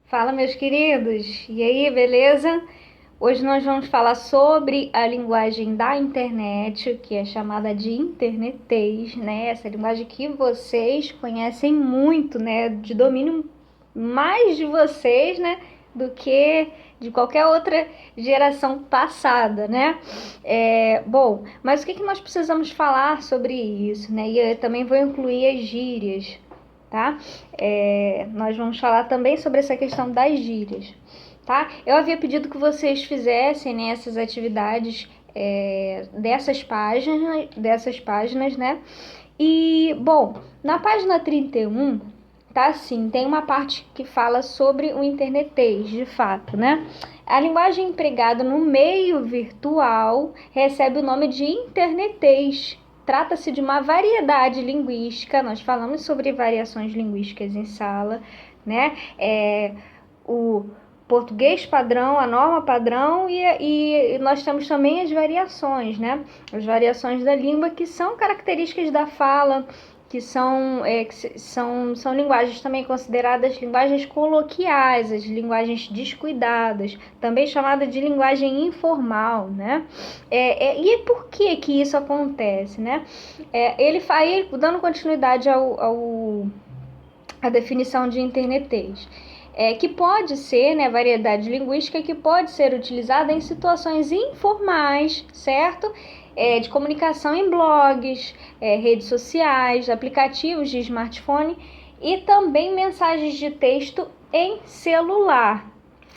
Fala, meus queridos! E aí, beleza? Hoje nós vamos falar sobre a linguagem da internet, que é chamada de internetês, né? Essa linguagem que vocês conhecem muito, né? De domínio mais de vocês, né? Do que de qualquer outra geração passada, né? Bom, mas o que nós precisamos falar sobre isso, né? E eu também vou incluir as gírias, tá? Nós vamos falar também sobre essa questão das gírias, tá? Eu havia pedido que vocês fizessem, né, essas atividades dessas páginas, né? E, bom, na página 31, tá assim, tem uma parte que fala sobre o internetês, de fato, né? A linguagem empregada no meio virtual recebe o nome de internetês. Trata-se de uma variedade linguística, nós falamos sobre variações linguísticas em sala, né? O português padrão, a norma padrão e nós temos também as variações, né? As variações da língua que são características da fala, que são linguagens também consideradas linguagens coloquiais, as linguagens descuidadas, também chamada de linguagem informal, né? E por que isso acontece, né? Ele vai dando continuidade à definição de internetês. Que pode ser, né, variedade linguística que pode ser utilizada em situações informais, certo? De comunicação em blogs, redes sociais, aplicativos de smartphone e também mensagens de texto em celular.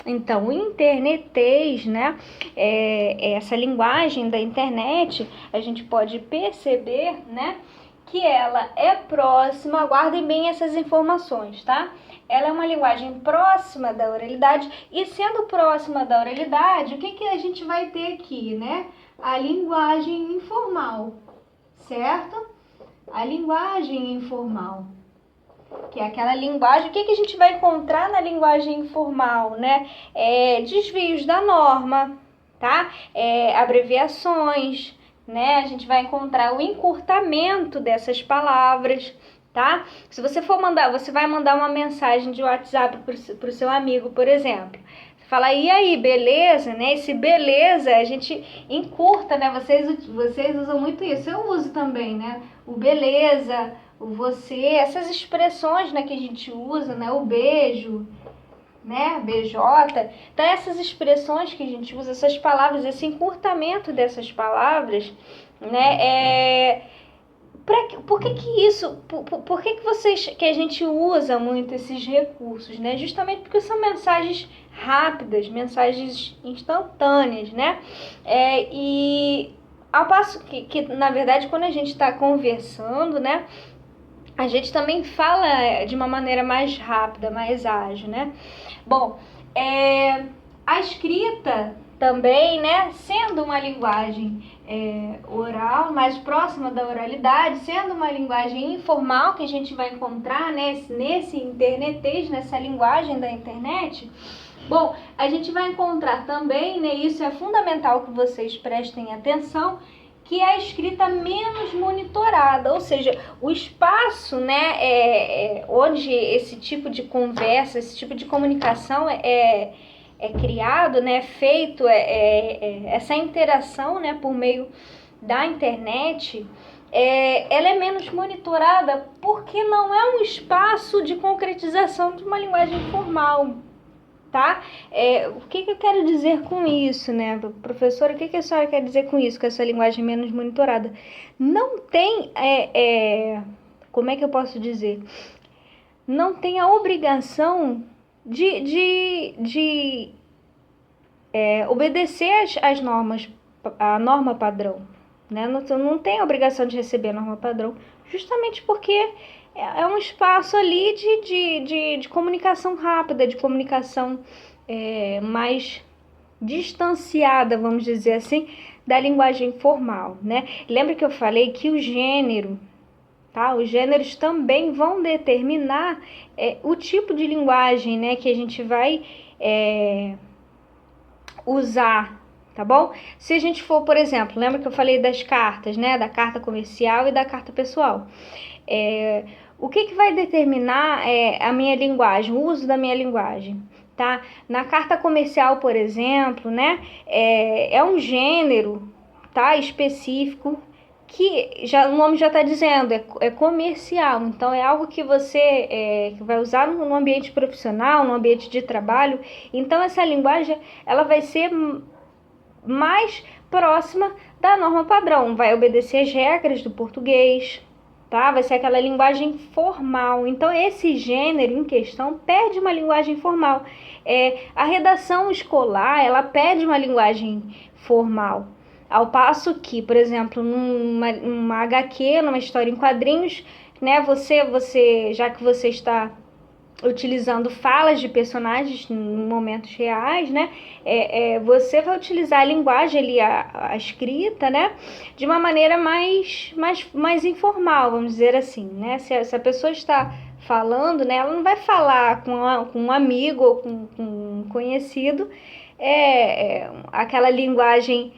Então, o internetês, né, essa linguagem da internet, a gente pode perceber, né, que ela é próxima, guardem bem essas informações, tá? Ela é uma linguagem próxima da oralidade e sendo próxima da oralidade, o que a gente vai ter aqui, né? A linguagem informal, certo? A linguagem informal, que é aquela linguagem, o que a gente vai encontrar na linguagem informal, né? Desvios da norma, tá? Abreviações, né? A gente vai encontrar o encurtamento dessas palavras, tá? Se você for mandar, você vai mandar uma mensagem de WhatsApp para o seu amigo, por exemplo. Você fala, e aí, beleza, né? Esse beleza a gente encurta, né? Vocês usam muito isso, eu uso também, né? O beleza, o você, essas expressões, né, que a gente usa, né? O beijo, né, BJ. Então essas expressões que a gente usa, essas palavras, esse encurtamento dessas palavras, né, por que que a gente usa muito esses recursos, né? Justamente porque são mensagens rápidas, mensagens instantâneas, né? E ao passo que na verdade, quando a gente está conversando, né, a gente também fala de uma maneira mais rápida, mais ágil, né? Bom, a escrita também, né, sendo uma linguagem oral, mais próxima da oralidade, sendo uma linguagem informal que a gente vai encontrar, né, nesse internetês, nessa linguagem da internet. Bom, a gente vai encontrar também, né, isso é fundamental que vocês prestem atenção, que é a escrita menos monitorada, ou seja, o espaço, né, onde esse tipo de conversa, esse tipo de comunicação é criado, né, feito, essa interação, né, por meio da internet, ela é menos monitorada porque não é um espaço de concretização de uma linguagem formal, tá? O que eu quero dizer com isso, né, professora? O que a senhora quer dizer com isso, com essa linguagem menos monitorada? Não tem, como é que eu posso dizer? Não tem a obrigação de obedecer às normas, a norma padrão, né? Não tem a obrigação de receber a norma padrão, justamente porque é um espaço ali de comunicação rápida, de comunicação mais distanciada, vamos dizer assim, da linguagem formal, né? Lembra que eu falei que o gênero, tá? Os gêneros também vão determinar o tipo de linguagem, né, que a gente vai usar, tá bom? Se a gente for, por exemplo, lembra que eu falei das cartas, né? Da carta comercial e da carta pessoal. o que vai determinar a minha linguagem, o uso da minha linguagem? Tá? Na carta comercial, por exemplo, né, é um gênero, tá, específico, que o nome já está dizendo, é comercial. Então, é algo que você que vai usar no ambiente profissional, no ambiente de trabalho. Então, essa linguagem ela vai ser mais próxima da norma padrão, vai obedecer as regras do português, tá? Vai ser aquela linguagem formal. Então, esse gênero em questão pede uma linguagem formal. A redação escolar, ela pede uma linguagem formal. Ao passo que, por exemplo, numa HQ, numa história em quadrinhos, né? Já que você está utilizando falas de personagens em momentos reais, né? Você vai utilizar a linguagem ali, a escrita, né? De uma maneira mais informal, vamos dizer assim, né? Se a pessoa está falando, né? Ela não vai falar com um amigo ou com um conhecido, aquela linguagem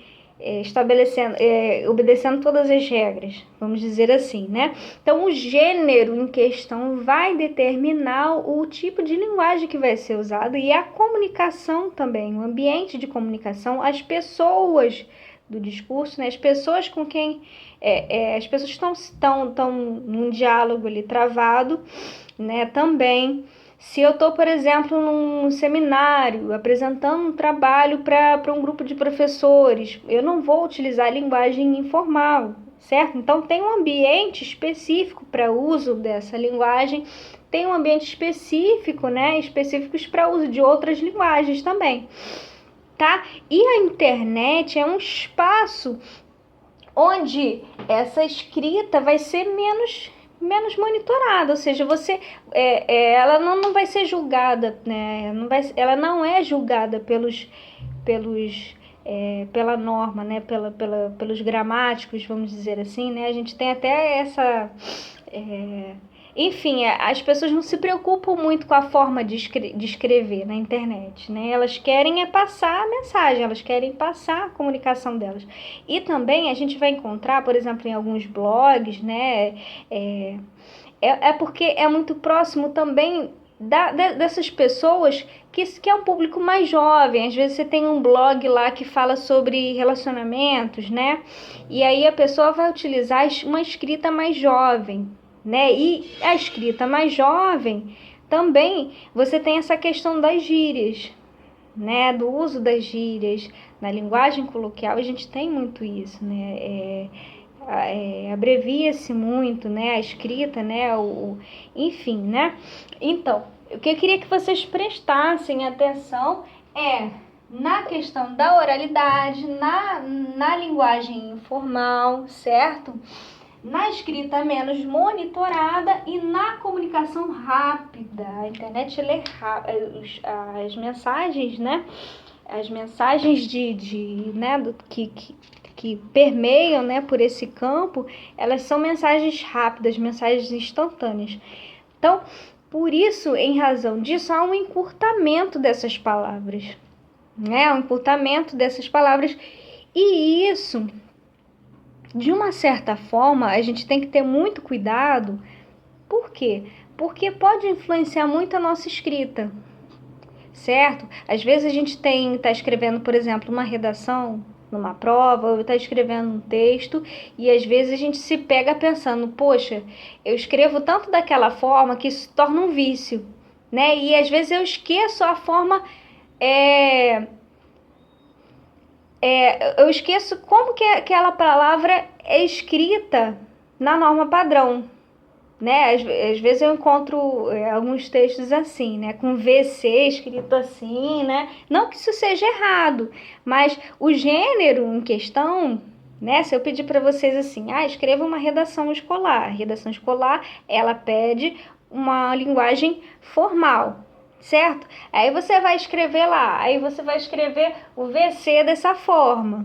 obedecendo todas as regras, vamos dizer assim, né? Então, o gênero em questão vai determinar o tipo de linguagem que vai ser usado e a comunicação também, o ambiente de comunicação, as pessoas do discurso, né? As pessoas com quem as pessoas estão num diálogo ali travado, né? Também. Se eu estou, por exemplo, num seminário, apresentando um trabalho para um grupo de professores, eu não vou utilizar a linguagem informal, certo? Então, tem um ambiente específico para uso dessa linguagem, tem um ambiente específico, né? Específicos para uso de outras linguagens também, tá? E a internet é um espaço onde essa escrita vai ser menos monitorada, ou seja, ela não vai ser julgada, né? Ela não é julgada pela norma, né? Pelos gramáticos, vamos dizer assim, né? A gente tem até essa... Enfim, as pessoas não se preocupam muito com a forma de escrever na internet, né? Elas querem passar a mensagem, elas querem passar a comunicação delas. E também a gente vai encontrar, por exemplo, em alguns blogs, né? Porque é muito próximo também dessas pessoas que é um público mais jovem. Às vezes você tem um blog lá que fala sobre relacionamentos, né? E aí a pessoa vai utilizar uma escrita mais jovem, né? E a escrita mais jovem também você tem essa questão das gírias, né? Do uso das gírias na linguagem coloquial. A gente tem muito isso, né? Abrevia-se muito, né? A escrita, né? Enfim, né? Então, o que eu queria que vocês prestassem atenção na questão da oralidade, na linguagem informal, certo? Na escrita menos monitorada e na comunicação rápida. A internet ela as mensagens, né? As mensagens né, que permeiam, né, por esse campo, elas são mensagens rápidas, mensagens instantâneas. Então, por isso, em razão disso, há um encurtamento dessas palavras, né? Um encurtamento dessas palavras. E isso, de uma certa forma, a gente tem que ter muito cuidado. Por quê? Porque pode influenciar muito a nossa escrita, certo? Às vezes a gente está escrevendo, por exemplo, uma redação numa prova, ou está escrevendo um texto, e às vezes a gente se pega pensando, poxa, eu escrevo tanto daquela forma que isso torna um vício, né? E às vezes eu esqueço a forma... eu esqueço como que aquela palavra é escrita na norma padrão, né? Às vezes eu encontro alguns textos assim, né? Com VC escrito assim, né? Não que isso seja errado, mas o gênero em questão, né? Se eu pedir para vocês assim, escreva uma redação escolar. A redação escolar, ela pede uma linguagem formal, certo? Aí você vai escrever lá, aí você vai escrever o VC dessa forma,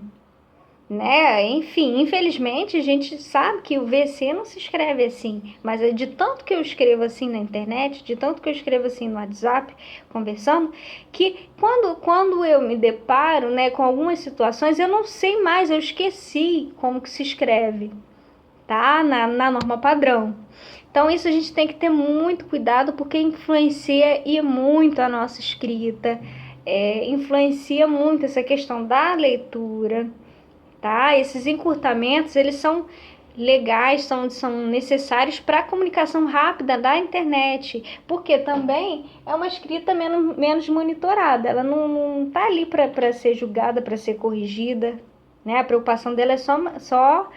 né? Enfim, infelizmente a gente sabe que o VC não se escreve assim, mas é de tanto que eu escrevo assim na internet, de tanto que eu escrevo assim no WhatsApp, conversando, que quando eu me deparo, né, com algumas situações, eu não sei mais, eu esqueci como que se escreve, tá? Na norma padrão. Então isso a gente tem que ter muito cuidado, porque influencia e muito a nossa escrita, influencia muito essa questão da leitura, tá? Esses encurtamentos, eles são legais, são necessários para a comunicação rápida da internet, porque também é uma escrita menos monitorada, ela não tá ali para ser julgada, para ser corrigida, né? A preocupação dela é só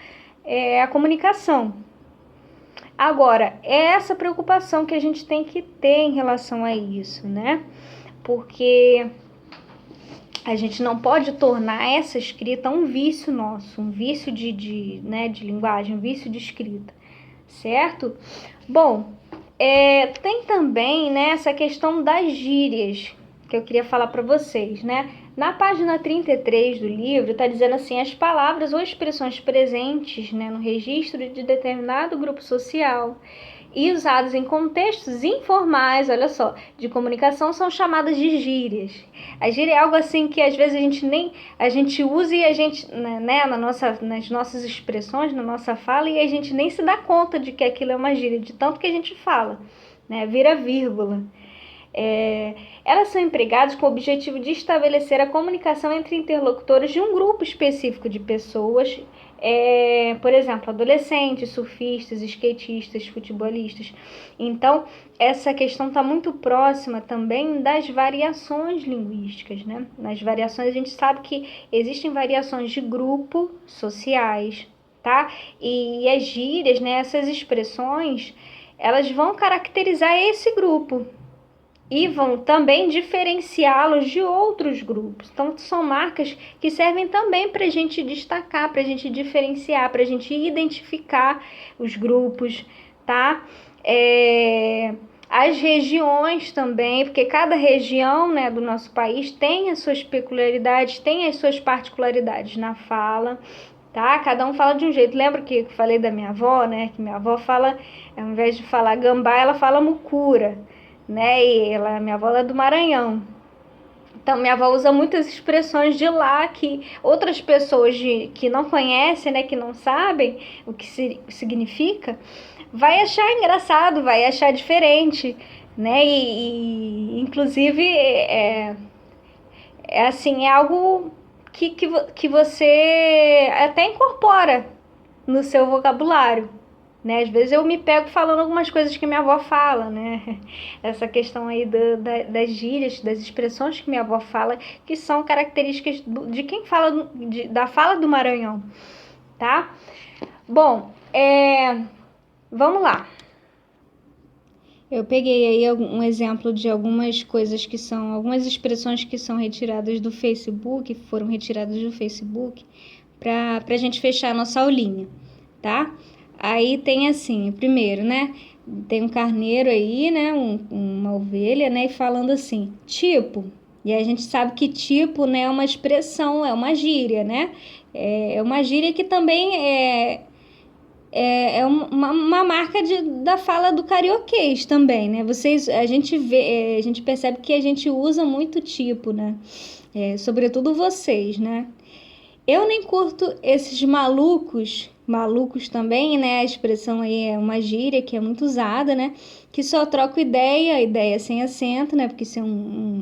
a comunicação. Agora, é essa preocupação que a gente tem que ter em relação a isso, né? Porque a gente não pode tornar essa escrita um vício nosso, um vício de linguagem, um vício de escrita, certo? Bom, tem também, né, essa questão das gírias, que eu queria falar para vocês, né? Na página 33 do livro, está dizendo assim: as palavras ou expressões presentes, né, no registro de determinado grupo social e usadas em contextos informais, olha só, de comunicação, são chamadas de gírias. A gíria é algo assim que às vezes a gente usa e a gente, né, nas nossas expressões, na nossa fala, e a gente nem se dá conta de que aquilo é uma gíria, de tanto que a gente fala, né, vira vírgula. Elas são empregadas com o objetivo de estabelecer a comunicação entre interlocutores de um grupo específico de pessoas, por exemplo, adolescentes, surfistas, skatistas, futebolistas. Então, essa questão está muito próxima também das variações linguísticas, né? Nas variações, a gente sabe que existem variações de grupo sociais, tá? E as gírias, né, essas expressões, elas vão caracterizar esse grupo e vão também diferenciá-los de outros grupos. Então, são marcas que servem também para a gente destacar, para a gente diferenciar, para a gente identificar os grupos, tá? As regiões também, porque cada região, né, do nosso país tem as suas peculiaridades, tem as suas particularidades na fala, tá? Cada um fala de um jeito. Lembra que eu falei da minha avó, né? Que minha avó fala, ao invés de falar gambá, ela fala mucura, né? E minha avó é do Maranhão. Então, minha avó usa muitas expressões de lá que outras pessoas que não conhecem, né, que não sabem o que significa, vai achar engraçado, vai achar diferente, né? Inclusive, assim, é algo que você até incorpora no seu vocabulário, né? Às vezes eu me pego falando algumas coisas que minha avó fala, né? Essa questão aí das gírias, das expressões que minha avó fala, que são características de quem fala, da fala do Maranhão, tá? Bom, vamos lá. Eu peguei aí um exemplo de algumas coisas algumas expressões que são retiradas do Facebook, foram retiradas do Facebook, para a gente fechar a nossa aulinha, tá? Aí tem assim, primeiro, né? Tem um carneiro aí, né? Uma ovelha, né? E falando assim, tipo. E a gente sabe que tipo, né, é uma expressão, é uma gíria, né? É uma gíria que também é uma marca da fala do carioquês também, né? A gente percebe que a gente usa muito tipo, né? Sobretudo vocês, né? Eu nem curto esses malucos também, né? A expressão aí é uma gíria que é muito usada, né? Que só troco ideia sem acento, né? Porque isso é